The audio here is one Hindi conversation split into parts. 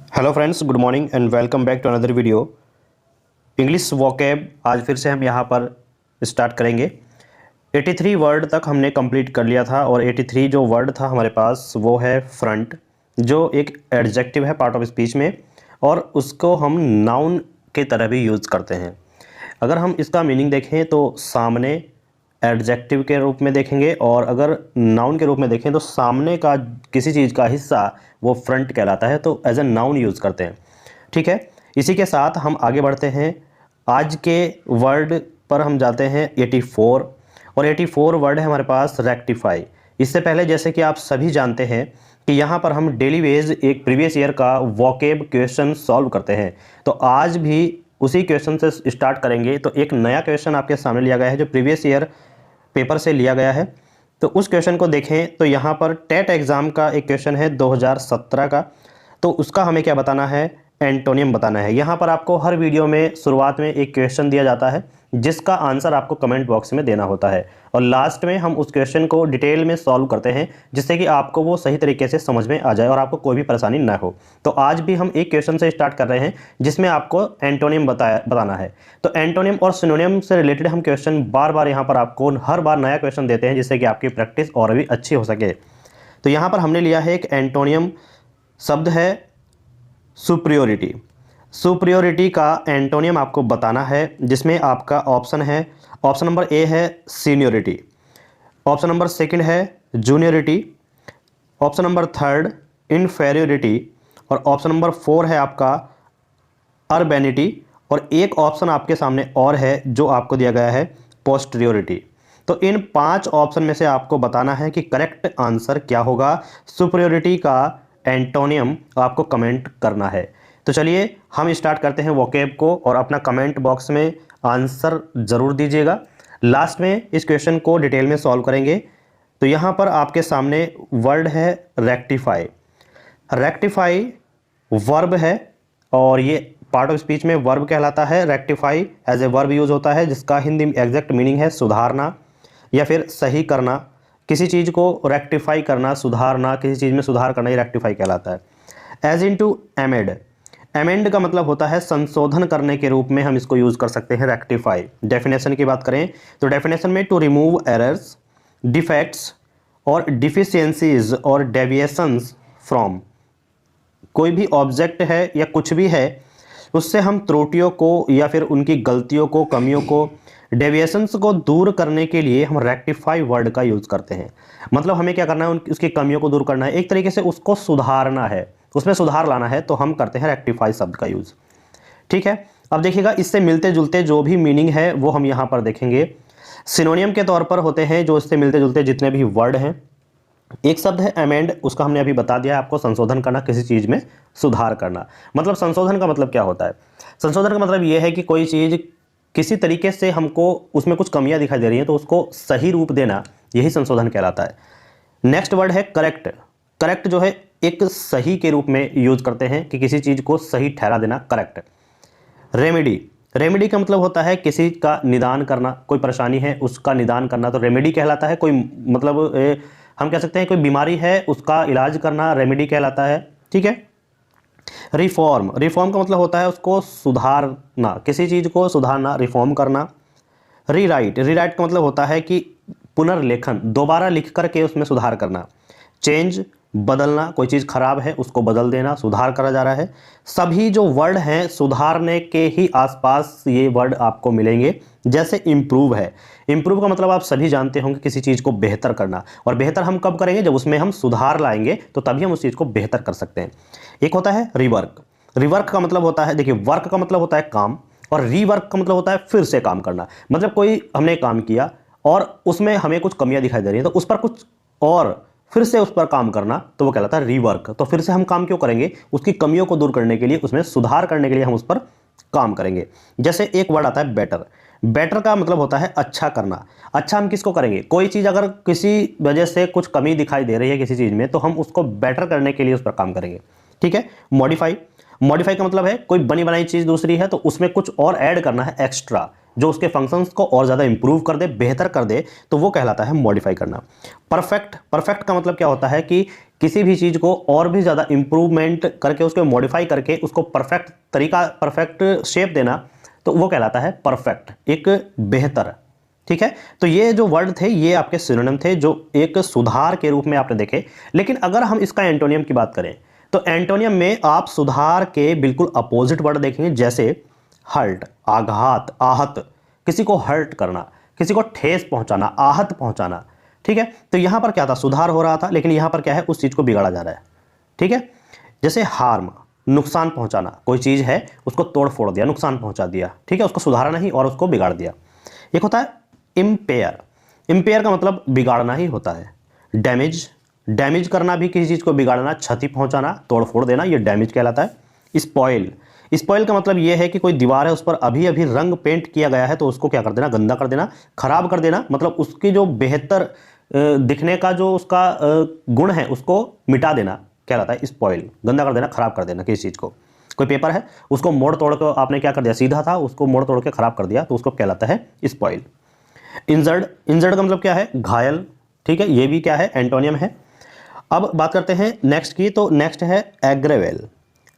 Hello friends, good morning and welcome back to another video. English vocab आज फिर से हम यहाँ पर स्टार्ट करेंगे। 83 वर्ड तक हमने कंप्लीट कर लिया था और 83 जो वर्ड था हमारे पास वो है फ्रंट, जो एक एडजेक्टिव है पार्ट ऑफ स्पीच में, और उसको हम नाउन के तरह भी यूज़ करते हैं। अगर हम इसका मीनिंग देखें तो सामने एडजेक्टिव के रूप में देखेंगे, और अगर नाउन के रूप में देखें तो सामने का किसी चीज़ का हिस्सा वो फ्रंट कहलाता है, तो एज ए नाउन यूज़ करते हैं। ठीक है, इसी के साथ हम आगे बढ़ते हैं। आज के वर्ड पर हम जाते हैं 84, और 84 वर्ड है हमारे पास रेक्टिफाई। इससे पहले जैसे कि आप सभी जानते हैं कि यहाँ पर हम डेली वेज एक प्रीवियस ईयर का वोकैब क्वेश्चन सॉल्व करते हैं, तो आज भी उसी क्वेश्चन से स्टार्ट करेंगे। तो एक नया क्वेश्चन आपके सामने लिया गया है जो प्रीवियस ईयर पेपर से लिया गया है। तो उस क्वेश्चन को देखें तो यहाँ पर टेट एग्ज़ाम का एक क्वेश्चन है 2017 का, तो उसका हमें क्या बताना है, एंटोनियम बताना है। यहाँ पर आपको हर वीडियो में शुरुआत में एक क्वेश्चन दिया जाता है जिसका आंसर आपको कमेंट बॉक्स में देना होता है, और लास्ट में हम उस क्वेश्चन को डिटेल में सॉल्व करते हैं जिससे कि आपको वो सही तरीके से समझ में आ जाए और आपको कोई भी परेशानी ना हो। तो आज भी हम एक क्वेश्चन से स्टार्ट कर रहे हैं जिसमें आपको एंटोनियम बताना है। तो एंटोनियम और सिनोनियम से रिलेटेड हम क्वेश्चन बार बार यहाँ पर आपको हर बार नया क्वेश्चन देते हैं जिससे कि आपकी प्रैक्टिस और भी अच्छी हो सके। तो यहाँ पर हमने लिया है एक एंटोनियम शब्द है सुप्रियोरिटी। सुप्रियोरिटी का एंटोनियम आपको बताना है, जिसमें आपका ऑप्शन है, ऑप्शन नंबर ए है सीनियोरिटी, ऑप्शन नंबर सेकंड है जूनियरिटी, ऑप्शन नंबर थर्ड इनफेरियोरिटी, और ऑप्शन नंबर 4 है आपका अर्बेनिटी, और एक ऑप्शन आपके सामने और है जो आपको दिया गया है पोस्टीरियोरिटी। तो इन 5 ऑप्शन में से आपको बताना है कि करेक्ट आंसर क्या होगा। सुप्रियोरिटी का एंटोनियम आपको कमेंट करना है। तो चलिए हम स्टार्ट करते हैं वोकैब को, और अपना कमेंट बॉक्स में आंसर ज़रूर दीजिएगा। लास्ट में इस क्वेश्चन को डिटेल में सॉल्व करेंगे। तो यहाँ पर आपके सामने वर्ड है रेक्टिफाई। रेक्टिफाई वर्ब है, और ये पार्ट ऑफ स्पीच में वर्ब कहलाता है। Rectify as a verb use होता है, जिसका हिंदी एग्जैक्ट मीनिंग है सुधारना या फिर सही करना। किसी चीज़ को रेक्टिफाई करना, सुधारना, किसी चीज़ में सुधार करना, ये रेक्टिफाई कहलाता है। एज इन टू एमेड, एमेंड का मतलब होता है संशोधन करने के रूप में हम इसको यूज़ कर सकते हैं रेक्टिफाई। डेफिनेशन की बात करें तो डेफिनेशन में टू रिमूव एरर्स, डिफेक्ट्स और डिफिशियंसीज और डेविएशंस फ्रॉम, कोई भी ऑब्जेक्ट है या कुछ भी है उससे हम त्रुटियों को या फिर उनकी गलतियों को, कमियों को, डेविएशंस को दूर करने के लिए हम रेक्टिफाई वर्ड का यूज़ करते हैं। मतलब हमें क्या करना है, उसकी कमियों को दूर करना है, एक तरीके से उसको सुधारना है, उसमें सुधार लाना है, तो हम करते हैं रेक्टिफाई शब्द का यूज़। ठीक है, अब देखिएगा इससे मिलते जुलते जो भी मीनिंग है वो हम यहाँ पर देखेंगे। सिनोनियम के तौर पर होते हैं जो इससे मिलते जुलते जितने भी वर्ड हैं। एक शब्द है अमेंड, उसका हमने अभी बता दिया है आपको, संशोधन करना, किसी चीज़ में सुधार करना। मतलब संशोधन का मतलब क्या होता है, संशोधन का मतलब ये है कि कोई चीज़ किसी तरीके से हमको उसमें कुछ कमियां दिखाई दे रही हैं तो उसको सही रूप देना, यही संशोधन कहलाता है। नेक्स्ट वर्ड है करेक्ट। करेक्ट जो है एक सही के रूप में यूज करते हैं कि किसी चीज़ को सही ठहरा देना, करेक्ट। रेमेडी, रेमेडी का मतलब होता है किसी का निदान करना, कोई परेशानी है उसका निदान करना, तो रेमेडी कहलाता है। कोई मतलब हम कह सकते हैं कोई बीमारी है उसका इलाज करना, रेमेडी कहलाता है। ठीक है। रिफॉर्म, रिफॉर्म का मतलब होता है उसको सुधारना, किसी चीज़ को सुधारना, रिफॉर्म करना। रीराइट, रीराइट का मतलब होता है कि पुनर्लेखन, दोबारा लिख करके उसमें सुधार करना। चेंज, बदलना, कोई चीज़ खराब है उसको बदल देना, सुधार करा जा रहा है। सभी जो वर्ड हैं सुधारने के ही आसपास ये वर्ड आपको मिलेंगे। जैसे इम्प्रूव है, इम्प्रूव का मतलब आप सभी जानते होंगे किसी चीज़ को बेहतर करना, और बेहतर हम कब करेंगे, जब उसमें हम सुधार लाएंगे तो तभी हम उस चीज़ को बेहतर कर सकते हैं। एक होता है रिवर्क। रिवर्क का मतलब होता है, देखिए वर्क का मतलब होता है काम, और रीवर्क का मतलब होता है फिर से काम करना। मतलब कोई हमने काम किया और उसमें हमें कुछ कमियां दिखाई दे रही हैं तो उस पर कुछ और फिर से उस पर काम करना, तो वो कहलाता है रीवर्क। तो फिर से हम काम क्यों करेंगे, उसकी कमियों को दूर करने के लिए, उसमें सुधार करने के लिए हम उस पर काम करेंगे। जैसे एक वर्ड आता है बेटर। बेटर का मतलब होता है अच्छा करना। अच्छा हम किसको करेंगे, कोई चीज़ अगर किसी वजह से कुछ कमी दिखाई दे रही है किसी चीज़ में तो हम उसको बेटर करने के लिए उस पर काम करेंगे। ठीक है। मॉडिफाई, मॉडिफाई का मतलब है कोई बनी बनाई चीज़ दूसरी है तो उसमें कुछ और ऐड करना है एक्स्ट्रा, जो उसके फंक्शंस को और ज़्यादा इंप्रूव कर दे, बेहतर कर दे, तो वो कहलाता है मॉडिफाई करना। परफेक्ट, परफेक्ट का मतलब क्या होता है कि किसी भी चीज़ को और भी ज़्यादा इम्प्रूवमेंट करके उसको मॉडिफाई करके उसको परफेक्ट शेप देना, तो वो कहलाता है परफेक्ट, एक बेहतर। ठीक है, तो ये जो वर्ड थे ये आपके सिनोनिम थे जो एक सुधार के रूप में आपने देखे। लेकिन अगर हम इसका एंटोनियम की बात करें तो एंटोनियम में आप सुधार के बिल्कुल अपोजिट वर्ड देखेंगे, जैसे हर्ट, आघात, आहत, किसी को हर्ट करना, किसी को ठेस पहुंचाना, आहत पहुंचाना। ठीक है, तो यहां पर क्या था, सुधार हो रहा था, लेकिन यहां पर क्या है, उस चीज को बिगाड़ा जा रहा है। ठीक है, जैसे हार्म, नुकसान पहुंचाना, कोई चीज है उसको तोड़ फोड़ दिया, नुकसान पहुंचा दिया। ठीक है, उसको सुधारा नहीं और उसको बिगाड़ दिया। एक होता है इम्पेयर, इम्पेयर का मतलब बिगाड़ना ही होता है। डैमेज, डैमेज करना भी किसी चीज को बिगाड़ना, क्षति पहुंचाना, तोड़ फोड़ देना, ये डैमेज कहलाता है। स्पॉइल, स्पॉइल का मतलब यह है कि कोई दीवार है उस पर अभी अभी रंग पेंट किया गया है तो उसको क्या कर देना, गंदा कर देना, खराब कर देना, मतलब उसकी जो बेहतर दिखने का जो उसका गुण है उसको मिटा देना कहलाता है स्पॉइल। गंदा कर देना, खराब कर देना किसी चीज को। कोई पेपर है उसको मोड़ तोड़ कर आपने क्या कर दिया, सीधा था उसको मोड़ तोड़ के खराब कर दिया, तो उसको कहलाता है स्पॉइल। इंजर्ड, इंजर्ड का मतलब क्या है, घायल। ठीक है, ये भी क्या है, एंटोनियम है। अब बात करते हैं नेक्स्ट की, तो नेक्स्ट है एग्रेवेल।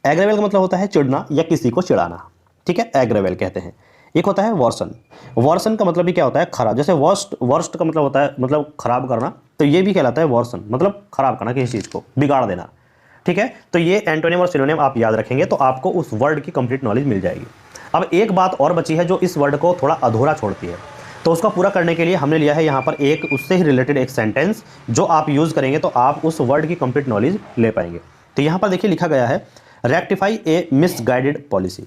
एग्रेवेल का मतलब होता है चिढ़ना या किसी को चिढ़ाना। ठीक है, एग्रेवेल कहते हैं। एक होता है वर्सन, वर्सन का मतलब भी क्या होता है, खराब। जैसे वर्स्ट, वर्स्ट का मतलब होता है मतलब खराब करना, तो ये भी कहलाता है वर्सन, मतलब खराब करना, किसी चीज़ को बिगाड़ देना। ठीक है, तो ये एंटोनियम और सिनोनिम आप याद रखेंगे तो आपको उस वर्ड की कंप्लीट नॉलेज मिल जाएगी। अब एक बात और बची है जो इस वर्ड को थोड़ा अधूरा छोड़ती है, तो उसका पूरा करने के लिए हमने लिया है यहाँ पर एक उससे ही रिलेटेड एक सेंटेंस जो आप यूज़ करेंगे तो आप उस वर्ड की कंप्लीट नॉलेज ले पाएंगे। तो यहाँ पर देखिए लिखा गया है, रेक्टिफाई ए मिसगाइडेड पॉलिसी।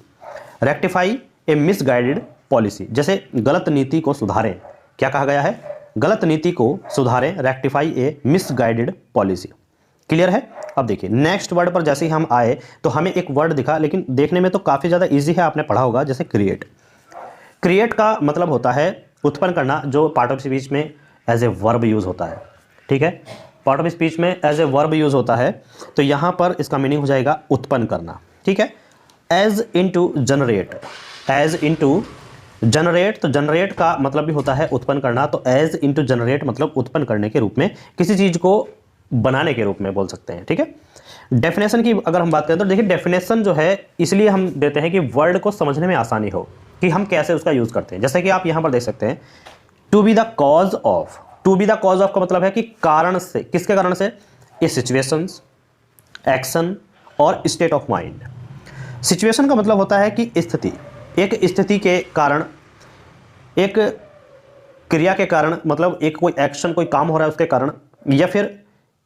रेक्टिफाई ए मिसगाइडेड पॉलिसी, जैसे गलत नीति को सुधारें। क्या कहा गया है, गलत नीति को सुधारें, रेक्टिफाई ए मिसगाइडेड पॉलिसी। क्लियर है। अब देखिए नेक्स्ट वर्ड पर जैसे ही हम आए तो हमें एक वर्ड दिखा, लेकिन देखने में तो काफ़ी ज़्यादा ईजी है, आपने पढ़ा होगा, जैसे क्रिएट। क्रिएट का मतलब होता है उत्पन्न करना, जो पार्ट ऑफ स्पीच में एज ए वर्ब यूज़ होता है। ठीक है, पार्ट ऑफ स्पीच में एज ए वर्ब यूज़ होता है, तो यहाँ पर इसका मीनिंग हो जाएगा उत्पन्न करना। ठीक है, as into generate, as into generate, तो जनरेट का मतलब भी होता है उत्पन्न करना, तो एज इनटू जनरेट मतलब उत्पन्न करने के रूप में, किसी चीज़ को बनाने के रूप में बोल सकते हैं। ठीक है, डेफिनेशन की अगर हम बात करें तो देखिए डेफिनेशन जो है इसलिए हम देते हैं कि वर्ड को समझने में आसानी हो कि हम कैसे उसका यूज़ करते हैं। जैसे कि आप यहाँ पर देख सकते हैं, to be the cause of, to be the cause of का मतलब है कि कारण से, किसके कारण से, ए सिचुएशंस, एक्शन और स्टेट ऑफ माइंड। सिचुएशन का मतलब होता है कि स्थिति, एक स्थिति के कारण, एक क्रिया के कारण, मतलब एक कोई एक्शन, कोई काम हो रहा है उसके कारण, या फिर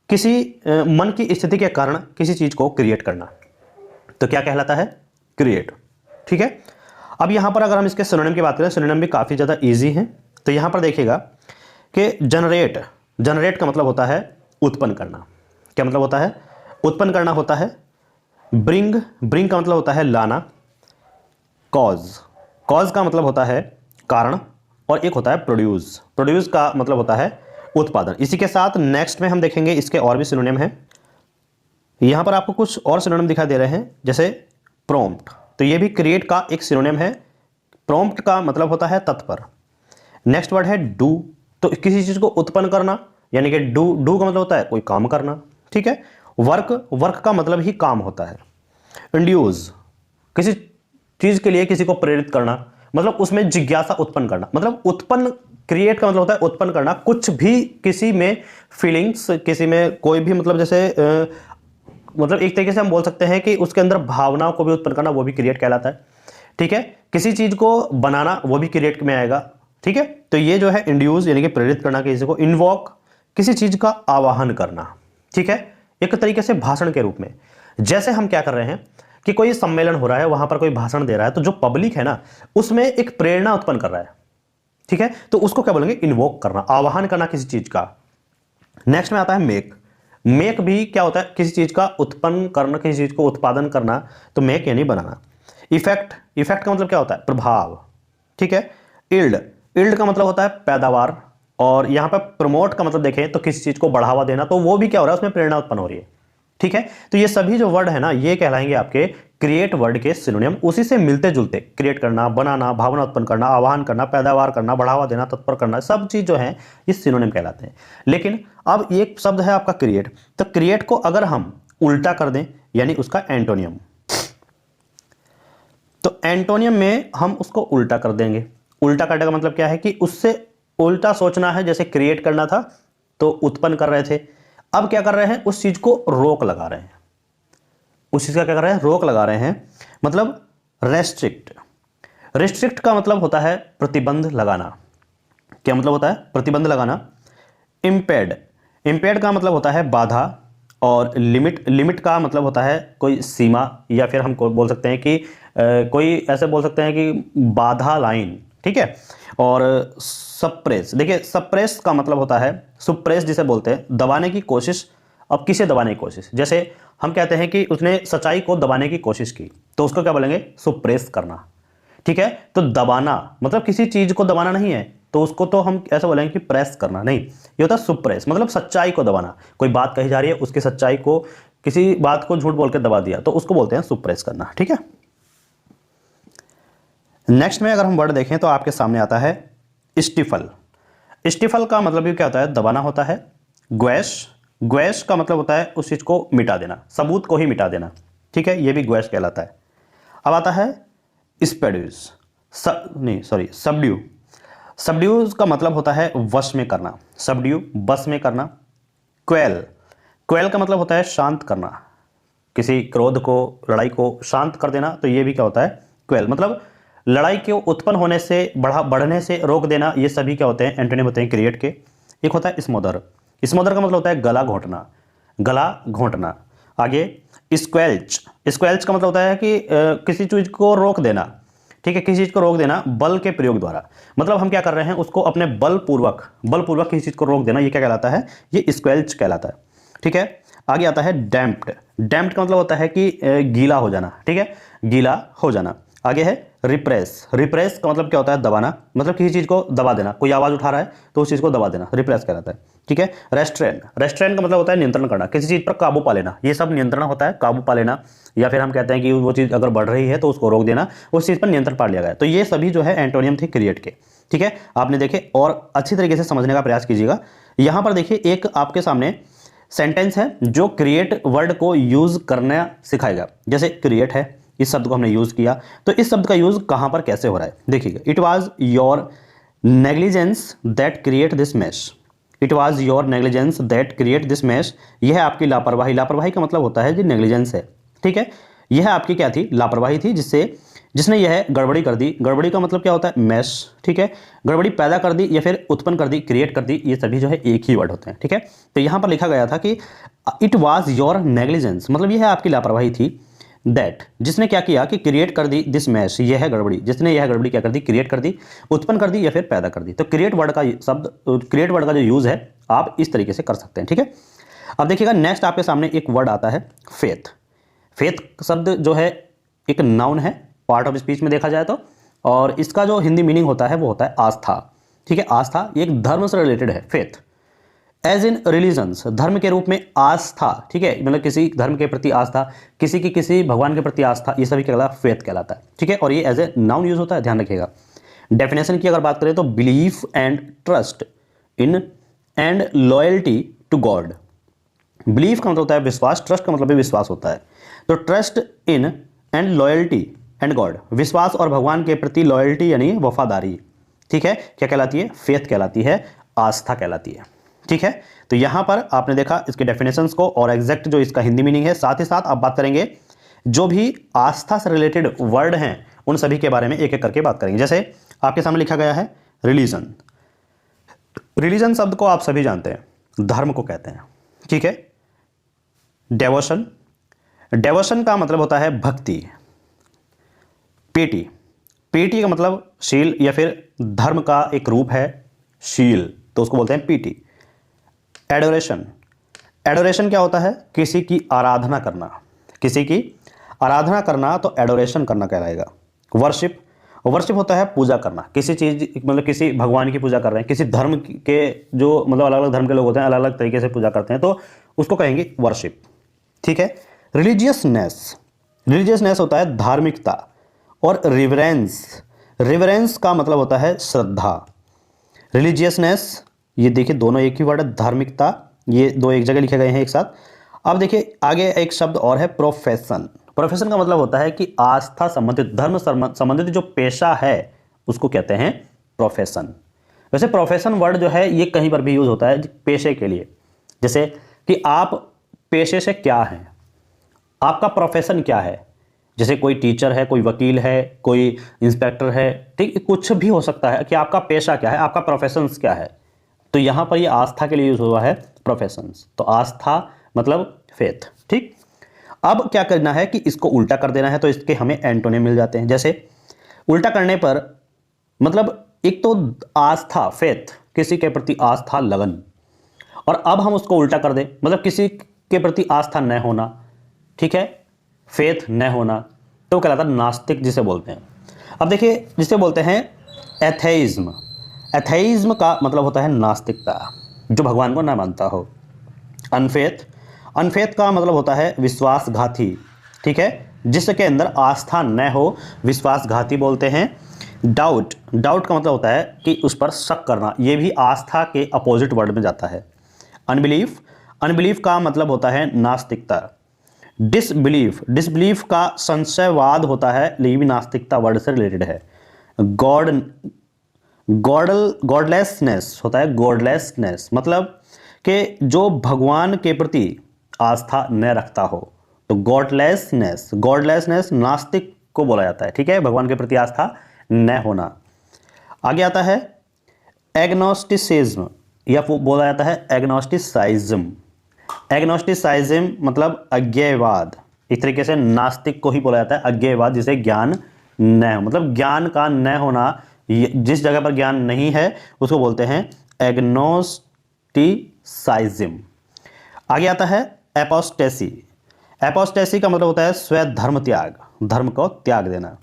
किसी मन की स्थिति के कारण किसी चीज़ को क्रिएट करना, तो क्या कहलाता है, क्रिएट। ठीक है, अब यहाँ पर अगर हम इसके सिनोनिम की बात करें, सिनोनिम भी काफ़ी ज़्यादा इजी हैं। तो यहाँ पर देखिएगा कि जनरेट, जनरेट का मतलब होता है उत्पन्न करना। क्या मतलब होता है, उत्पन्न करना होता है। ब्रिंग, ब्रिंग का मतलब होता है लाना। कॉज, कॉज का मतलब होता है कारण, और एक होता है प्रोड्यूस, प्रोड्यूस का मतलब होता है उत्पादन। इसी के साथ नेक्स्ट में हम देखेंगे इसके और भी सिनोनिम हैं। यहाँ पर आपको कुछ और सिनोनिम दिखाई दे रहे हैं, जैसे प्रॉम्प्ट, तो ये भी क्रिएट का एक सिनोनिम है। प्रॉम्प्ट का मतलब होता है तत्पर। नेक्स्ट वर्ड है डू, तो किसी चीज़ को उत्पन्न करना, यानी कि डू, डू का मतलब होता है कोई काम करना। ठीक है, वर्क, वर्क का मतलब ही काम होता है। इंड्यूस, किसी चीज़ के लिए किसी को प्रेरित करना, मतलब उसमें जिज्ञासा उत्पन्न करना, मतलब उत्पन्न, क्रिएट का मतलब होता है उत्पन्न करना, कुछ भी किसी में फीलिंग्स, किसी में कोई भी, मतलब जैसे मतलब एक तरीके से हम बोल सकते हैं कि उसके अंदर भावनाओं को भी उत्पन्न करना, वो भी क्रिएट कहलाता है। ठीक है, किसी चीज़ को बनाना, वो भी क्रिएट में आएगा। ठीक है, तो ये जो है इंड्यूस यानी कि प्रेरित करना किसी को, इन्वॉक किसी चीज़ का आवाहन करना। ठीक है, एक तरीके से भाषण के रूप में। जैसे हम क्या कर रहे हैं कि कोई सम्मेलन हो रहा है, वहां पर कोई भाषण दे रहा है, तो जो पब्लिक है ना उसमें एक प्रेरणा उत्पन्न कर रहा है। ठीक है, तो उसको क्या बोलेंगे, इन्वोक करना, आवाहन करना किसी चीज का। नेक्स्ट में आता है मेक। मेक भी क्या होता है, किसी चीज का उत्पन्न करना, किसी चीज को उत्पादन करना, तो मेक यानी बनाना। इफेक्ट, इफेक्ट का मतलब क्या होता है, प्रभाव। ठीक है, इल्ड, इल्ड का मतलब होता है पैदावार, और यहां पर प्रमोट का मतलब देखें तो किसी चीज को बढ़ावा देना, तो वो भी क्या हो रहा है, उसमें प्रेरणा उत्पन्न हो रही है। ठीक है, तो ये सभी जो वर्ड है ना ये कहलाएंगे आपके क्रिएट वर्ड के सिनोनिम उसी से मिलते जुलते, क्रिएट करना, बनाना, भावना उत्पन्न करना, आह्वान करना, पैदावार करना, बढ़ावा देना, तत्पर करना, सब चीज जो है ये सिनोनिम कहलाते हैं। लेकिन अब एक शब्द है आपका क्रिएट, तो क्रिएट को अगर हम उल्टा कर दें यानी उसका एंटोनियम, तो एंटोनियम में हम उसको उल्टा कर देंगे। उल्टा करने का मतलब क्या है कि उससे उल्टा सोचना है। जैसे क्रिएट करना था तो उत्पन्न कर रहे थे, अब क्या कर रहे हैं, उस चीज को रोक लगा रहे हैं। उस चीज का क्या कर रहे हैं, रोक लगा रहे हैं, मतलब रेस्ट्रिक्ट। रेस्ट्रिक्ट का मतलब होता है प्रतिबंध लगाना। क्या मतलब होता है, प्रतिबंध लगाना। इम्पेड, इम्पेड का मतलब होता है बाधा, और लिमिट, लिमिट का मतलब होता है कोई सीमा, या फिर हम बोल सकते हैं कि कोई ऐसे बोल सकते हैं कि बाधा लाइन, ठीक है। और सप्रेस, देखिए सप्रेस का मतलब होता है, सुप्रेस जिसे बोलते हैं, दबाने की कोशिश। अब किसे दबाने की कोशिश, जैसे हम कहते हैं कि उसने सच्चाई को दबाने की कोशिश की, तो उसको क्या बोलेंगे, सुप्रेस करना, ठीक है। तो दबाना मतलब किसी चीज को दबाना नहीं है, तो उसको तो हम ऐसा बोलेंगे कि प्रेस करना नहीं, ये होता है सुप्रेस, मतलब सच्चाई को दबाना। कोई बात कही जा रही है, उसकी सच्चाई को, किसी बात को झूठ बोल के दबा दिया, तो उसको बोलते हैं सुप्रेस करना, ठीक है। नेक्स्ट में अगर हम वर्ड देखें तो आपके सामने आता है स्टिफल। स्टिफल का मतलब भी क्या होता है, दबाना होता है। ग्वैश, ग्वैश का मतलब होता है उस चीज को मिटा देना, सबूत को ही मिटा देना, ठीक है, ये भी ग्वैश कहलाता है। अब आता है स्पेड्यूज, सबड्यू। सबड्यूज का मतलब होता है वश में करना, सबड्यू बस में करना। क्वेल, क्वेल का मतलब होता है शांत करना, किसी क्रोध को, लड़ाई को शांत कर देना, तो ये भी क्या होता है, क्वेल, मतलब लड़ाई के उत्पन्न होने से, बढ़ने से रोक देना। ये सभी क्या होते हैं, एंटोनिम होते हैं क्रिएट के। एक होता है स्मोदर, स्मोदर का मतलब होता है गला घोंटना, गला घोंटना। आगे स्क्वेल्च, स्क्वेल्च का मतलब होता है कि किसी चीज को रोक देना, ठीक है, किसी चीज को रोक देना बल के प्रयोग द्वारा, मतलब हम क्या कर रहे हैं, उसको अपने बलपूर्वक किसी चीज को रोक देना, ये क्या कहलाता है, ये स्क्वेल्च कहलाता है, ठीक है। आगे आता है डैम्प्ड, डैम्प्ड का मतलब होता है कि गीला हो जाना, ठीक है, गीला हो जाना। आगे है रिप्रेस, रिप्रेस का मतलब क्या होता है, दबाना, मतलब किसी चीज को दबा देना, कोई आवाज उठा रहा है तो उस चीज को दबा देना, रिप्रेस कहलाता है, ठीक है। रेस्ट्रेन, रेस्ट्रेन का मतलब होता है नियंत्रण करना, किसी चीज पर काबू पा लेना, ये सब नियंत्रण होता है, काबू पा लेना। या फिर हम कहते हैं कि वो चीज अगर बढ़ रही है तो उसको रोक देना, उस चीज पर नियंत्रण पा लिया गया। तो ये सभी जो है एंटोनियम थे क्रिएट के, ठीक है। आपने देखे और अच्छी तरीके से समझने का प्रयास कीजिएगा। यहां पर देखिए एक आपके सामने सेंटेंस है जो क्रिएट वर्ड को यूज करना सिखाएगा। जैसे क्रिएट है, इस शब्द को हमने यूज किया, तो इस शब्द का यूज कहां पर कैसे हो रहा है, देखिएगा। It was your negligence that create this mess, it was your negligence that create this mess, यह है आपकी लापरवाही, लापरवाही का मतलब होता है जो नेग्लिजेंस है, ठीक है। यह आपकी क्या थी, लापरवाही थी, जिसने यह गड़बड़ी कर दी। गड़बड़ी का मतलब क्या होता है, मैश, ठीक है। गड़बड़ी पैदा कर दी या फिर उत्पन्न कर दी, क्रिएट कर दी, ये सभी जो है एक ही वर्ड होते हैं, ठीक है। तो यहां पर लिखा गया था कि इट वॉज योर नेग्लिजेंस, मतलब यह आपकी लापरवाही थी, दैट जिसने क्या किया कि क्रिएट कर दी दिस मैश, यह है गड़बड़ी, जिसने यह गड़बड़ी क्या कर दी, क्रिएट कर दी, उत्पन्न कर दी या फिर पैदा कर दी। तो क्रिएट वर्ड का शब्द, क्रिएट वर्ड का जो यूज है आप इस तरीके से कर सकते हैं, ठीक है। अब देखिएगा नेक्स्ट आपके सामने एक वर्ड आता है फेथ। फेथ शब्द जो है एक नाउन है, पार्ट ऑफ स्पीच में देखा जाए तो, और इसका जो हिंदी मीनिंग होता है वो होता है आस्था, ठीक है। आस्था एक धर्म से रिलेटेड है, फेथ एज इन रिलीजन्स, धर्म के रूप में आस्था, ठीक है, मतलब किसी धर्म के प्रति आस्था, किसी की किसी भगवान के प्रति आस्था, ये सभी कहलाता है, फेथ कहलाता है, ठीक है। और ये एज ए नाउन यूज होता है, ध्यान रखिएगा। डेफिनेशन की अगर बात करें तो belief and trust in and loyalty to God. Belief का मतलब होता है विश्वास, ट्रस्ट का मतलब भी विश्वास होता है। तो trust in and loyalty and God, विश्वास और भगवान के प्रति लॉयल्टी यानी वफादारी, ठीक है, क्या कहलाती है, फेथ कहलाती है, आस्था कहलाती है, ठीक है। तो यहां पर आपने देखा इसके डेफिनेशंस को और एग्जैक्ट जो इसका हिंदी मीनिंग है, साथ ही साथ आप बात करेंगे जो भी आस्था से रिलेटेड वर्ड हैं उन सभी के बारे में एक एक करके बात करेंगे। जैसे आपके सामने लिखा गया है रिलीजन, रिलीजन शब्द को आप सभी जानते हैं, धर्म को कहते हैं, ठीक है। डेवोशन, डेवोशन का मतलब होता है भक्ति। पीटी, पीटी का मतलब शील या फिर धर्म का एक रूप है शील, तो उसको बोलते हैं पीटी। एडोरेशन, एडोरेशन क्या होता है, किसी की आराधना करना, किसी की आराधना करना, तो एडोरेशन करना कहलाएगा। वर्शिप, वर्शिप होता है पूजा करना, किसी चीज मतलब किसी भगवान की पूजा कर रहे हैं, किसी धर्म के जो मतलब अलग अलग धर्म के लोग होते हैं अलग अलग तरीके से पूजा करते हैं, तो उसको कहेंगे वर्शिप, ठीक है। रिलीजियसनेस, रिलीजियसनेस होता है धार्मिकता, और रिवरेंस का मतलब होता है श्रद्धा। रिलीजियसनेस, ये देखिए दोनों एक ही वर्ड है, धार्मिकता, ये दो एक जगह लिखे गए हैं एक साथ। अब देखिए आगे एक शब्द और है प्रोफेशन। प्रोफेशन का मतलब होता है कि आस्था संबंधित, धर्म संबंधित जो पेशा है उसको कहते हैं प्रोफेशन। वैसे प्रोफेशन वर्ड जो है ये कहीं पर भी यूज होता है पेशे के लिए, जैसे कि आप पेशे से क्या हैं, आपका प्रोफेशन क्या है। जैसे कोई टीचर है, कोई वकील है, कोई इंस्पेक्टर है, ठीक, कुछ भी हो सकता है कि आपका पेशा क्या है, आपका प्रोफेशन क्या है। तो यहां पर ये आस्था के लिए यूज हुआ है प्रोफेशंस। तो आस्था मतलब फेथ, ठीक। अब क्या करना है कि इसको उल्टा कर देना है, तो इसके हमें एंटोनिम मिल जाते हैं। जैसे उल्टा करने पर मतलब एक तो आस्था फेथ, किसी के प्रति आस्था लगन, और अब हम उसको उल्टा कर दें मतलब किसी के प्रति आस्था न होना, ठीक है, फेथ न होना, तो कहलाता है नास्तिक जिसे बोलते हैं। अब देखिए जिसे बोलते हैं एथेइज्म। एथेइज्म का मतलब होता है नास्तिकता, जो भगवान को ना मानता हो। अनफेथ का मतलब होता है विश्वासघाती, ठीक है, जिसके अंदर आस्था न हो, विश्वासघाती बोलते हैं। डाउट का मतलब होता है कि उस पर शक करना, यह भी आस्था के अपोजिट वर्ड में जाता है। अनबिलीफ का मतलब होता है नास्तिकता। डिसबिलीफ का संशयवाद होता है, लेकिन भी नास्तिकता वर्ड से रिलेटेड है। गॉडलेसनेस होता है, गॉडलेसनेस मतलब कि जो भगवान के प्रति आस्था न रखता हो, तो गॉडलेसनेस नास्तिक को बोला जाता है, ठीक है, भगवान के प्रति आस्था न होना। आगे आता है एग्नोस्टिसिज्म, या बोला जाता है एग्नोस्टिसाइज्म। एग्नोस्टिसाइज्म मतलब अज्ञेयवाद, एक तरीके से नास्तिक को ही बोला जाता है अज्ञेयवाद, जिसे ज्ञान न हो, मतलब ज्ञान का न होना, जिस जगह पर ज्ञान नहीं है उसको बोलते हैं एग्नोस्टिसाइज्म। आगे आता है एपोस्टेसी। एपोस्टेसी का मतलब होता है स्वधर्म त्याग, धर्म को त्याग देना।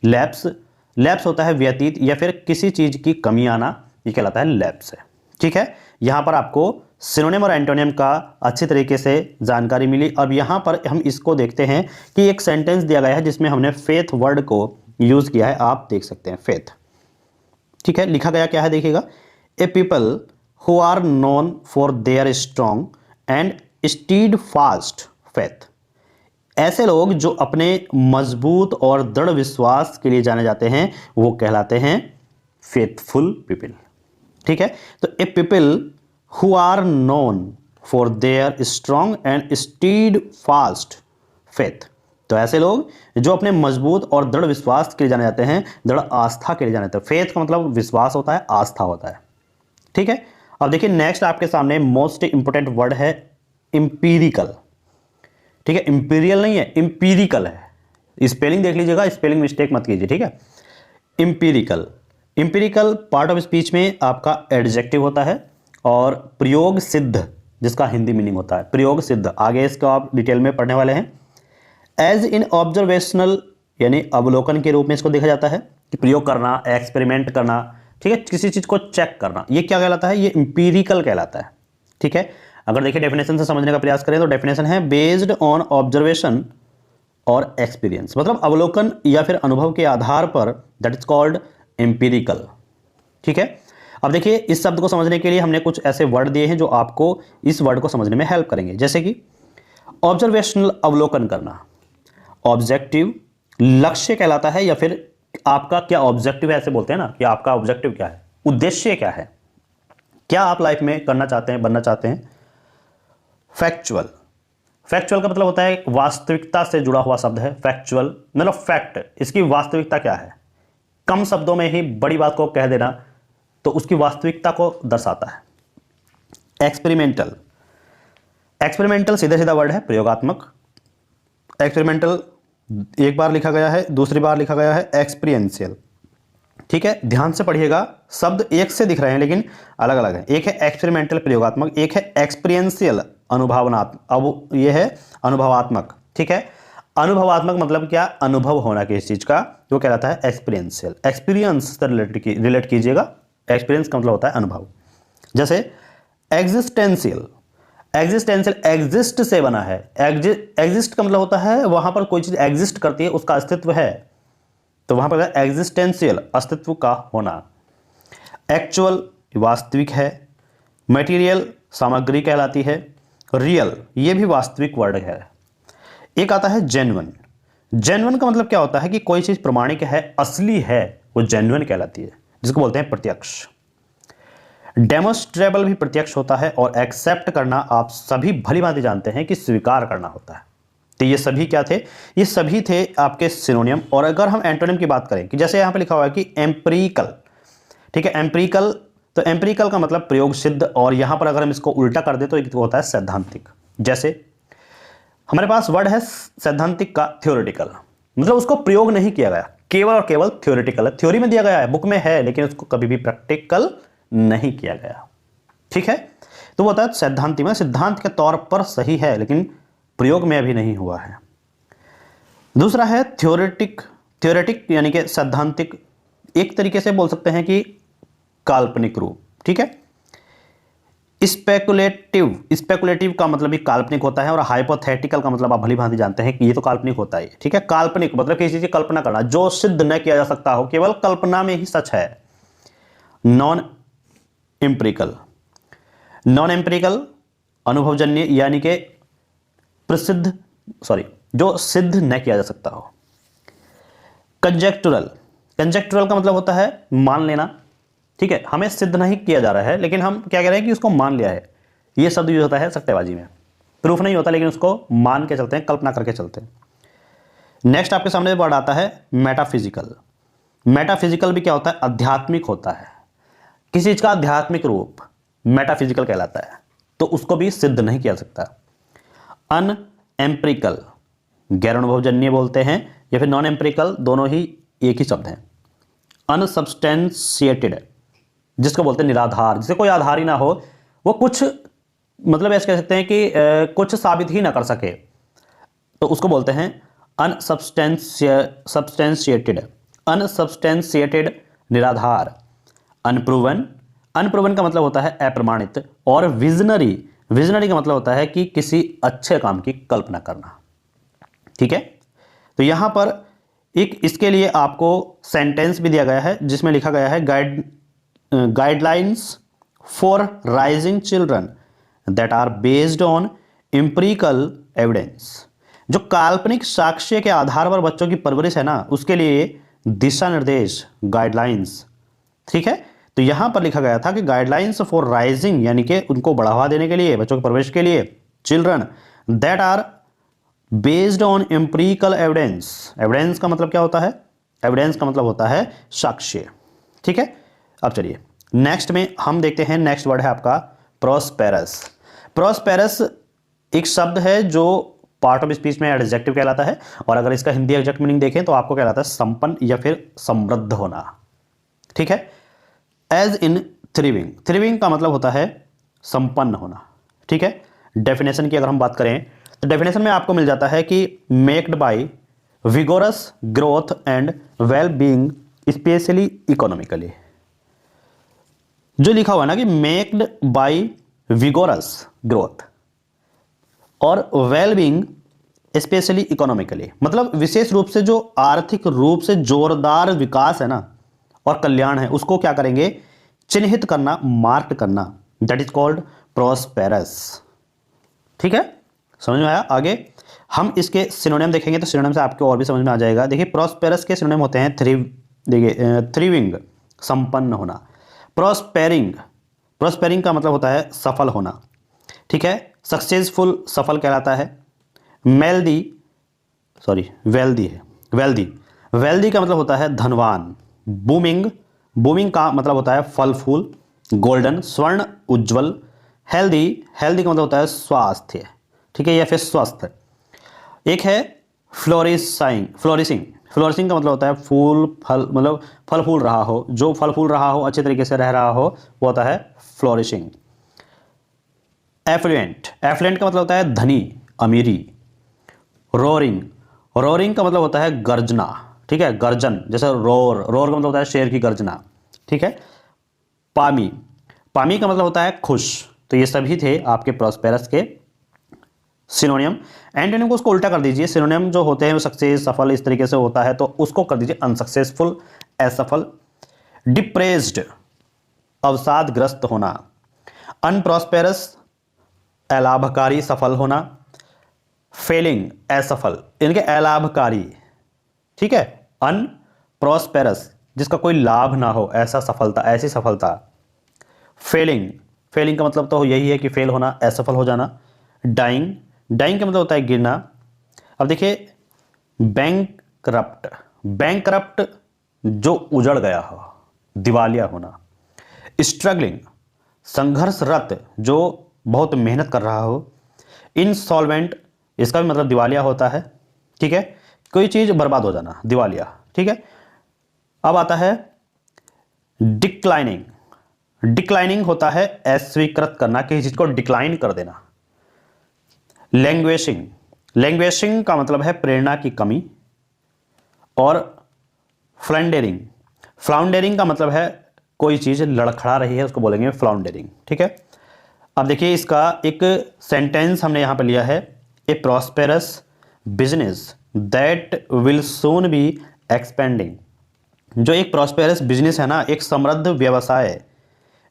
लैप्स होता है व्यतीत या फिर किसी चीज की कमी आना, ये कहलाता है लैप्स है, ठीक है। यहां पर आपको सिनोनिम और एंटोनिम का अच्छी तरीके से जानकारी मिली। अब यहां पर हम इसको देखते हैं कि एक सेंटेंस दिया गया है जिसमें हमने फेथ वर्ड को यूज किया है, आप देख सकते हैं फेथ, ठीक है। लिखा गया क्या है देखिएगा, a people who are known for their strong and steadfast faith. ऐसे लोग जो अपने मजबूत और दृढ़ विश्वास के लिए जाने जाते हैं वो कहलाते हैं फेथफुल पीपल, ठीक है। तो a people who are known for their strong and steadfast faith, तो ऐसे लोग जो अपने मजबूत और दृढ़ विश्वास के लिए जाने जाते हैं, दृढ़ आस्था के लिए जाने जाते हैं। फेथ का मतलब विश्वास होता है, आस्था होता है, ठीक है। अब देखिए नेक्स्ट आपके सामने मोस्ट इंपोर्टेंट वर्ड है इंपीरिकल, ठीक है, इंपीरियल नहीं है, इंपीरिकल है। स्पेलिंग देख लीजिएगा, स्पेलिंग मिस्टेक मत कीजिए, ठीक है। इंपीरिकल पार्ट ऑफ स्पीच में आपका एडजेक्टिव होता है, और प्रयोग सिद्ध जिसका हिंदी मीनिंग होता है प्रयोग सिद्ध, आगे इसको आप डिटेल में पढ़ने वाले हैं। एज इन ऑब्जर्वेशनल यानी अवलोकन के रूप में इसको देखा जाता है कि प्रयोग करना, एक्सपेरिमेंट करना, ठीक है, किसी चीज को चेक करना, ये क्या कहलाता है, ये इंपीरिकल कहलाता है, ठीक है। अगर देखिए डेफिनेशन से समझने का प्रयास करें तो डेफिनेशन है बेस्ड ऑन ऑब्जर्वेशन और एक्सपीरियंस, मतलब अवलोकन या फिर अनुभव के आधार पर, दैट इज कॉल्ड एम्पिरिकल, ठीक है। अब देखिए इस शब्द को समझने के लिए हमने कुछ ऐसे वर्ड दिए हैं जो आपको इस वर्ड को समझने में हेल्प करेंगे, जैसे कि ऑब्जर्वेशनल अवलोकन करना, ऑब्जेक्टिव लक्ष्य कहलाता है, या फिर आपका क्या ऑब्जेक्टिव है, ऐसे बोलते हैं ना कि आपका ऑब्जेक्टिव क्या है, उद्देश्य क्या है, क्या आप लाइफ में करना चाहते हैं, बनना चाहते हैं। फैक्चुअल का मतलब होता है वास्तविकता से जुड़ा हुआ शब्द है। फैक्चुअल मतलब फैक्ट, इसकी वास्तविकता क्या है, कम शब्दों में ही बड़ी बात को कह देना, तो उसकी वास्तविकता को दर्शाता है। एक्सपेरिमेंटल सीधा सीधा वर्ड है, प्रयोगात्मक। एक्सपेरिमेंटल एक बार लिखा गया है, दूसरी बार लिखा गया है एक्सपीरियंशियल, ठीक है। ध्यान से पढ़िएगा, शब्द एक से दिख रहे हैं लेकिन अलग अलग है। एक है एक्सपेरिमेंटल प्रयोगात्मक, एक है एक्सपीरियंशियल अनुभवनात्मक, अब यह है अनुभवात्मक, ठीक है। अनुभवात्मक मतलब क्या, अनुभव होना किसी चीज का, जो कहलाता है एक्सपीरियंशियल। एक्सपीरियंस से रिलेट कीजिएगा, एक्सपीरियंस का मतलब होता है अनुभव। जैसे एग्जिस्टेंशियल एग्जिस्ट से बना है। एग्जिस्ट का मतलब होता है वहां पर कोई चीज एग्जिस्ट करती है, उसका अस्तित्व है, तो वहां पर एग्जिस्टेंशियल अस्तित्व का होना। एक्चुअल वास्तविक है। मटेरियल सामग्री कहलाती है। रियल ये भी वास्तविक वर्ड है। एक आता है जेन्युइन। जेन्युइन का मतलब क्या होता है कि कोई चीज प्रमाणिक है, असली है, वो जेन्युइन कहलाती है, जिसको बोलते हैं प्रत्यक्ष। डेमोस्ट्रेबल भी प्रत्यक्ष होता है, और एक्सेप्ट करना आप सभी भली भांति जानते हैं कि स्वीकार करना होता है। तो ये सभी क्या थे? ये सभी थे आपके सिनोनियम। और अगर हम एंटोनिम की बात करें कि जैसे यहां पे लिखा हुआ है कि एम्पिरिकल, ठीक है, एम्पिरिकल, तो एम्पिरिकल का मतलब प्रयोग सिद्ध, और यहां पर अगर हम इसको उल्टा कर दे तो एक होता है सैद्धांतिक। जैसे हमारे पास वर्ड है सैद्धांतिक का थ्योरेटिकल, मतलब उसको प्रयोग नहीं किया गया, केवल और केवल थ्योरेटिकल है, थ्योरी में दिया गया है, बुक में है, लेकिन उसको कभी भी प्रैक्टिकल नहीं किया गया। ठीक है, तो वो होता है सैद्धांतिक में सिद्धांत के तौर पर सही है, लेकिन प्रयोग में अभी नहीं हुआ है। दूसरा है थ्योरेटिक। थ्योरेटिक यानी कि सैद्धांतिक, एक तरीके से बोल सकते हैं कि काल्पनिक रूप। ठीक है, स्पेकुलेटिव, स्पेकुलेटिव का मतलब भी काल्पनिक होता है, और हाइपोथेटिकल का मतलब आप भली भांति जानते हैं कि ये तो काल्पनिक होता है। ठीक है, काल्पनिक मतलब किसी चीज की कल्पना करना जो सिद्ध न किया जा सकता हो, केवल कल्पना में ही सच है। नॉन एम्पिरिकल, नॉन एम्पिरिकल अनुभवजन्य यानी कि प्रसिद्ध, जो सिद्ध न किया जा सकता हो। कंजेक्चुरल, कंजेक्चुरल का मतलब होता है मान लेना। ठीक है, हमें सिद्ध नहीं किया जा रहा है, लेकिन हम क्या कह रहे हैं कि उसको मान लिया है। ये शब्द यूज होता है सट्टेबाजी में, प्रूफ नहीं होता, लेकिन उसको मान के चलते हैं, कल्पना करके चलते हैं। नेक्स्ट आपके सामने वर्ड आता है मेटाफिजिकल। मेटाफिजिकल भी क्या होता है? आध्यात्मिक होता है। किसी चीज का आध्यात्मिक रूप मेटाफिजिकल कहलाता है, तो उसको भी सिद्ध नहीं किया जा सकता। अनएम्पिरिकल गैर अनुभवजन्य बोलते हैं, या फिर नॉन एम्पिरिकल, दोनों ही एक ही शब्द हैं। अनसब्सटेंशिएटेड जिसको बोलते हैं निराधार, जिसे कोई आधार ही ना हो, वो कुछ मतलब ऐसे कह सकते हैं कि कुछ साबित ही ना कर सके, तो उसको बोलते हैं अनसब्सटेंशिएटेड। अनसब्सटेंशिएटेड निराधार। अनप्रूवन, अनप्रूवन का मतलब होता है अप्रमाणित। और विजनरी, विजनरी का मतलब होता है कि किसी अच्छे काम की कल्पना करना। ठीक है, तो यहां पर एक इसके लिए आपको सेंटेंस भी दिया गया है, जिसमें लिखा गया है guidelines for raising children that are based on empirical evidence. जो काल्पनिक साक्ष्य के आधार पर बच्चों की परवरिश है ना, उसके लिए दिशा निर्देश, गाइडलाइंस। ठीक है, तो यहां पर लिखा गया था कि गाइडलाइंस फॉर राइजिंग यानी कि उनको बढ़ावा देने के लिए, बच्चों की परवरिश के लिए, children that are based on empirical evidence. Evidence का मतलब क्या होता है? एविडेंस का मतलब होता है साक्ष्य। ठीक है, अब चलिए नेक्स्ट में हम देखते हैं। नेक्स्ट वर्ड है आपका प्रोस्पेरस। प्रोस्पेरस एक शब्द है जो पार्ट ऑफ स्पीच में एडजेक्टिव कहलाता है, और अगर इसका हिंदी एग्जैक्ट मीनिंग देखें तो आपको कहलाता है संपन्न या फिर समृद्ध होना। ठीक है, एज इन थ्रिविंग, थ्रिविंग का मतलब होता है संपन्न होना। ठीक है, डेफिनेशन की अगर हम बात करें तो डेफिनेशन में आपको मिल जाता है कि marked by vigorous growth and well being specially economically. जो लिखा हुआ है ना कि मेक्ड बाय विगोरस ग्रोथ और वेल बीइंग स्पेशली इकोनॉमिकली, मतलब विशेष रूप से जो आर्थिक रूप से जोरदार विकास है ना और कल्याण है, उसको क्या करेंगे? चिन्हित करना, मार्क करना, दैट इज कॉल्ड प्रोस्पेरस। ठीक है, समझ में आया? आगे हम इसके सिनोनिम देखेंगे तो सिनोनिम से आपको और भी समझ में आ जाएगा। देखिए प्रोस्पेरस के सिनोनिम होते हैं थ्रिविंग संपन्न होना, प्रोस्पेरिंग, प्रोस्पेरिंग का मतलब होता है सफल होना। ठीक है, सक्सेसफुल सफल कहलाता है। वेल्दी है, वेल्दी का मतलब होता है धनवान। बूमिंग, बूमिंग का मतलब होता है फल फूल। गोल्डन स्वर्ण, उज्जवल। हेल्दी, हेल्दी का मतलब होता है स्वास्थ्य। ठीक है, या फिर स्वस्थ। एक है फ्लोरिशिंग, फ्लोरिशिंग का मतलब होता है फूल फल, मतलब फल फूल रहा हो, जो फल फूल रहा हो, अच्छे तरीके से रह रहा हो, वो होता है फ्लोरिशिंग। एफ्लुएंट, एफ्लुएंट का मतलब होता है धनी, अमीरी। रोरिंग, रोरिंग का मतलब होता है गर्जना। ठीक है, गर्जन, जैसे रोर, रोर का मतलब होता है शेर की गर्जना। ठीक है, पामी, पामी का मतलब होता है खुश, तो ये सभी थे आपके प्रॉस्पेरस के सिनोनियम। एंटोनिम को उसको उल्टा कर दीजिए, सिनोनिम जो होते हैं वो सक्सेस, सफल, इस तरीके से होता है, तो उसको कर दीजिए अनसक्सेसफुल, असफल। डिप्रेस्ड, अवसादग्रस्त होना। अनप्रॉस्पेरस, अलाभकारी, सफल होना। फेलिंग, असफल, इनके अलाभकारी, ठीक है। अनप्रॉस्पेरस, जिसका कोई लाभ ना हो, ऐसा सफलता, ऐसी सफलता। फेलिंग, फेलिंग का मतलब तो यही है कि फेल होना, असफल हो जाना। डाइंग, डाइंग का मतलब होता है गिरना। अब देखिए बैंकरप्ट, बैंकरप्ट जो उजड़ गया हो, दिवालिया होना। स्ट्रगलिंग, संघर्षरत, जो बहुत मेहनत कर रहा हो। इंसॉल्वेंट, इसका भी मतलब दिवालिया होता है, ठीक है, कोई चीज बर्बाद हो जाना, दिवालिया, ठीक है। अब आता है डिक्लाइनिंग, डिक्लाइनिंग होता है अस्वीकृत करना, किसी चीज को डिक्लाइन कर देना। लैंग्वेशिंग, लैंग्वेशिंग का मतलब है प्रेरणा की कमी। और फ्लाउंडरिंग, फ्लाउंडरिंग का मतलब है कोई चीज लड़खड़ा रही है, उसको बोलेंगे फ्लाउंडरिंग, ठीक है। अब देखिए इसका एक सेंटेंस हमने यहां पर लिया है, a prosperous business that will soon be expanding. जो एक प्रॉस्पेरस बिजनेस है ना, एक समृद्ध व्यवसाय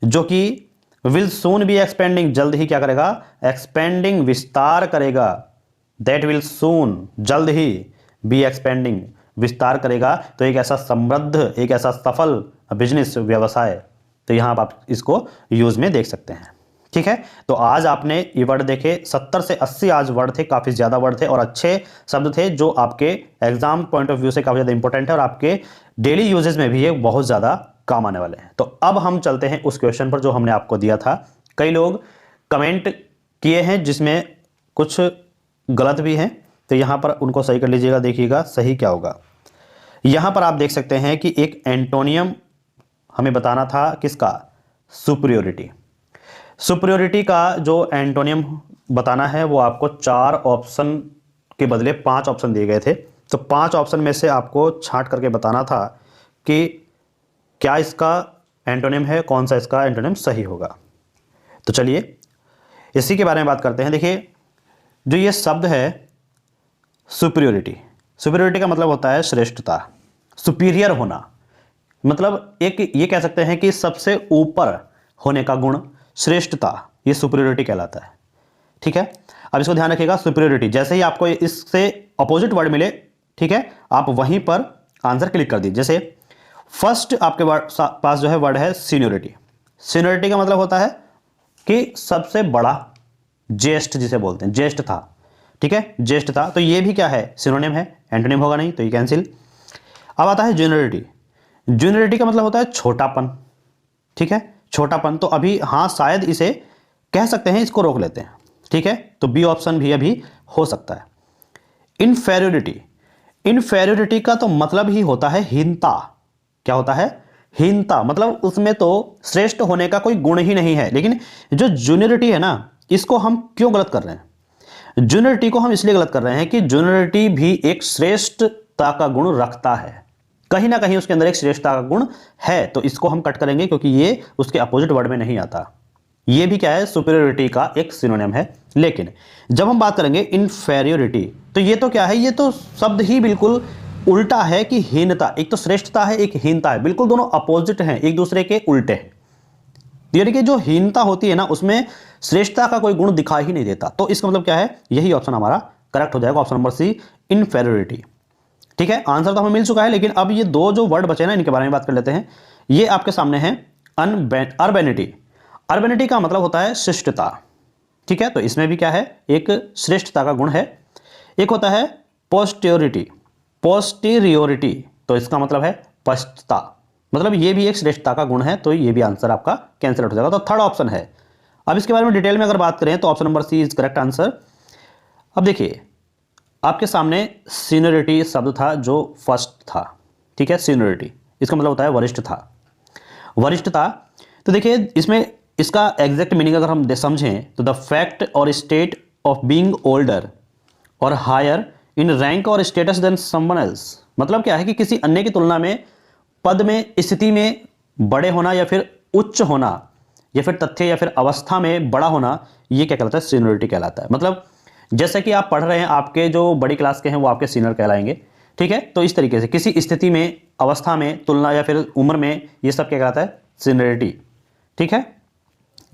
जो कि विल सून बी एक्सपेंडिंग, जल्द ही क्या करेगा, एक्सपेंडिंग, विस्तार करेगा। दैट विल सून, जल्द ही, बी एक्सपेंडिंग, विस्तार करेगा। तो एक ऐसा समृद्ध, एक ऐसा सफल बिजनेस, व्यवसाय, तो यहां आप इसको यूज में देख सकते हैं, ठीक है। तो आज आपने ये वर्ड देखे, 70 से 80 आज वर्ड थे, काफी ज्यादा वर्ड थे और अच्छे शब्द थे जो आपके एग्जाम पॉइंट ऑफ व्यू से काफी ज्यादा इंपॉर्टेंट है और आपके डेली यूजेस में भी ये बहुत ज्यादा काम आने वाले हैं। तो अब हम चलते हैं उस क्वेश्चन पर जो हमने आपको दिया था। कई लोग कमेंट किए हैं जिसमें कुछ गलत भी हैं, तो यहां पर उनको सही कर लीजिएगा। देखिएगा सही क्या होगा। यहां पर आप देख सकते हैं कि एक एंटोनियम हमें बताना था, किसका, सुपीरियोरिटी। सुपीरियोरिटी का जो एंटोनियम बताना है वो आपको 4 ऑप्शन के बदले 5 ऑप्शन दिए गए थे, तो 5 ऑप्शन में से आपको छांट करके बताना था कि क्या इसका एंटोनिम है, कौन सा इसका एंटोनिम सही होगा। तो चलिए इसी के बारे में बात करते हैं। देखिए जो ये शब्द है सुपीरियोरिटी, सुपीरियोरिटी का मतलब होता है श्रेष्ठता, सुपीरियर होना, मतलब एक ये कह सकते हैं कि सबसे ऊपर होने का गुण, श्रेष्ठता, ये सुपीरियोरिटी कहलाता है, ठीक है। अब इसको ध्यान रखिएगा, सुपीरियोरिटी जैसे ही आपको इससे अपोजिट वर्ड मिले, ठीक है, आप वहीं पर आंसर क्लिक कर दीजिए। जैसे फर्स्ट आपके पास जो है वर्ड है सीनियोरिटी। सीनियोरिटी का मतलब होता है कि सबसे बड़ा, ज्येष्ठ जिसे बोलते हैं, ज्येष्ठ था, ठीक है, ज्येष्ठ था। तो ये भी क्या है, सिनोनिम है, एंटोनिम होगा नहीं, तो ये कैंसिल। अब आता है जूनियरिटी। जूनियरिटी का मतलब होता है छोटापन, ठीक है, छोटापन। तो अभी हाँ शायद इसे कह सकते हैं, इसको रोक लेते हैं, ठीक है, तो बी ऑप्शन भी अभी हो सकता है। इनफेरियोरिटी, इनफेरियोरिटी का तो मतलब ही होता है हीनता। क्या होता है, हीनता, मतलब उसमें तो श्रेष्ठ होने का कोई गुण ही नहीं है। लेकिन जो जूनियरिटी है ना, इसको हम क्यों गलत कर रहे हैं, जूनियरिटी को हम इसलिए गलत कर रहे हैं कि जूनियरिटी भी एक श्रेष्ठता का गुण रखता है, कहीं ना कहीं उसके अंदर एक श्रेष्ठता का गुण है, तो इसको हम कट करेंगे क्योंकि ये उसके अपोजिट वर्ड में नहीं आता। ये भी क्या है, सुपीरियोरिटी का एक सिनोनिम है। लेकिन जब हम बात करेंगे इनफेरियोरिटी, तो ये तो क्या है, ये तो शब्द ही बिल्कुल उल्टा है कि हीनता। एक तो श्रेष्ठता है, एक हीनता है, बिल्कुल दोनों अपोजिट हैं, एक दूसरे के उल्टे हैं। यानी कि जो हीनता होती है ना, उसमें श्रेष्ठता का कोई गुण दिखाई ही नहीं देता। तो इसका मतलब क्या है, यही ऑप्शन हमारा करेक्ट हो जाएगा, ऑप्शन नंबर सी, इनफेरियोरिटी, ठीक है। आंसर तो हमें मिल चुका है, लेकिन अब ये दो जो वर्ड बचे ना, इनके बारे में बात कर लेते हैं। ये आपके सामने है अर्बेनिटी। अर्बेनिटी का मतलब होता है शिष्टता, ठीक है, तो इसमें भी क्या है, एक श्रेष्ठता का गुण है। एक होता है पोस्टेरियोरिटी, पोस्टीरियोरिटी, तो इसका मतलब है पश्चता, मतलब ये भी एक श्रेष्ठता का गुण है, तो ये भी आंसर आपका कैंसिल आउट हो जाएगा। तो थर्ड ऑप्शन है। अब इसके बारे में डिटेल में अगर बात करें तो option number C is correct answer. अब देखिए आपके सामने सीनियरिटी शब्द था जो फर्स्ट था, ठीक है, सीनियरिटी इसका मतलब होता है वरिष्ठ था, वरिष्ठता। तो देखिए इसमें इसका एग्जैक्ट मीनिंग अगर हम समझें तो द फैक्ट और स्टेट ऑफ बीइंग ओल्डर और हायर इन रैंक और स्टेटस देन समवन एल्स, मतलब क्या है कि किसी अन्य की तुलना में पद में, स्थिति में बड़े होना या फिर उच्च होना, या फिर तथ्य या फिर अवस्था में बड़ा होना, ये क्या कहलाता है? सीनियरिटी कहलाता है। मतलब जैसे कि आप पढ़ रहे हैं, आपके जो बड़ी क्लास के हैं वो आपके सीनियर कहलाएंगे, ठीक है। तो इस तरीके से किसी स्थिति में, अवस्था में, तुलना या फिर उम्र में, ये सब क्या कहलाता है? सीनियरिटी, ठीक है।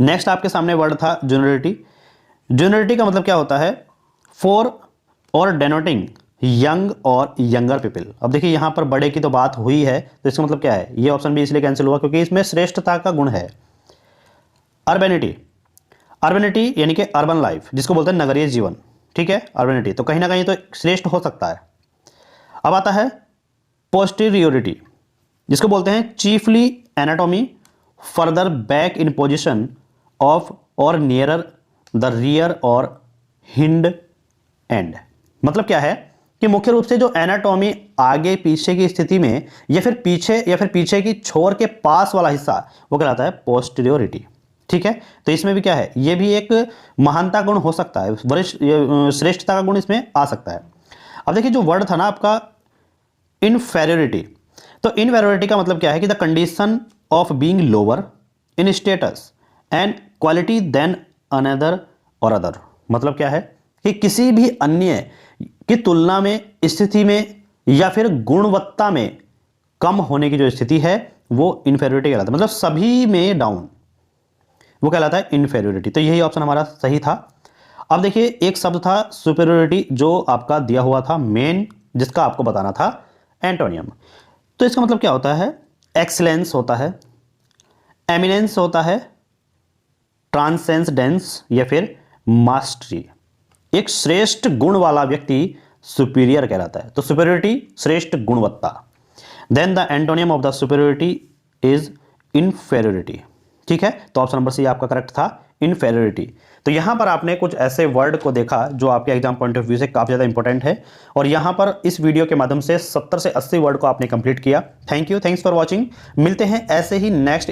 नेक्स्ट आपके सामने वर्ड था जूनियरिटी। जूनियरिटी का मतलब क्या होता है? फॉर और डेनोटिंग यंग और यंगर पीपल। अब देखिए यहाँ पर बड़े की तो बात हुई है, तो इसका मतलब क्या है? ये ऑप्शन भी इसलिए कैंसिल हुआ क्योंकि इसमें श्रेष्ठता का गुण है। अर्बेनिटी, अर्बेनिटी यानी कि अर्बन लाइफ, जिसको बोलते हैं नगरीय जीवन, ठीक है। अर्बेनिटी तो कहीं ना कहीं तो श्रेष्ठ हो सकता है। अब आता है पोस्टीरियोरिटी, जिसको बोलते हैं chiefly anatomy further back in position of और नियरर द रियर और हिंड एंड। मतलब क्या है कि मुख्य रूप से जो एनाटॉमी आगे पीछे की स्थिति में या फिर पीछे की छोर के पास वाला हिस्सा, वो कहलाता है पोस्टीरियोरिटी, ठीक है। तो इसमें भी क्या है? ये भी एक महानता गुण हो सकता है, वरिष्ठ श्रेष्ठता का गुण इसमें आ सकता है। अब देखिए जो वर्ड था ना आपका इनफेरियोरिटी, तो इनफेरियोरिटी का मतलब क्या है कि the condition of being lower in status and quality than another और अदर। मतलब क्या है कि किसी भी अन्य की तुलना में, स्थिति में या फिर गुणवत्ता में कम होने की जो स्थिति है वो इनफेरियोरिटी कहलाता है। मतलब सभी में डाउन, वो कहलाता है इनफेरियोरिटी। तो यही ऑप्शन हमारा सही था। अब देखिए एक शब्द था सुपेरियोरिटी, जो आपका दिया हुआ था मेन, जिसका आपको बताना था एंटोनियम। तो इसका मतलब क्या होता है? एक्सीलेंस होता है, एमिनेंस होता है, ट्रांसेंडेंस या फिर मास्टरी। एक श्रेष्ठ गुण वाला व्यक्ति सुपीरियर कहलाता है। तो सुपेरियोरिटी श्रेष्ठ गुणवत्ता। Then the antonym of the superiority is inferiority, ठीक है। तो ऑप्शन नंबर सी आपका करेक्ट था, इनफेरियोरिटी। तो यहां पर आपने कुछ ऐसे वर्ड को देखा जो आपके एग्जाम पॉइंट ऑफ व्यू से काफी ज्यादा इंपॉर्टेंट है, और यहां पर इस वीडियो के माध्यम से 70 से 80 वर्ड को आपने कंप्लीट किया। Thank you, thanks for watching. मिलते हैं ऐसे ही नेक्स्ट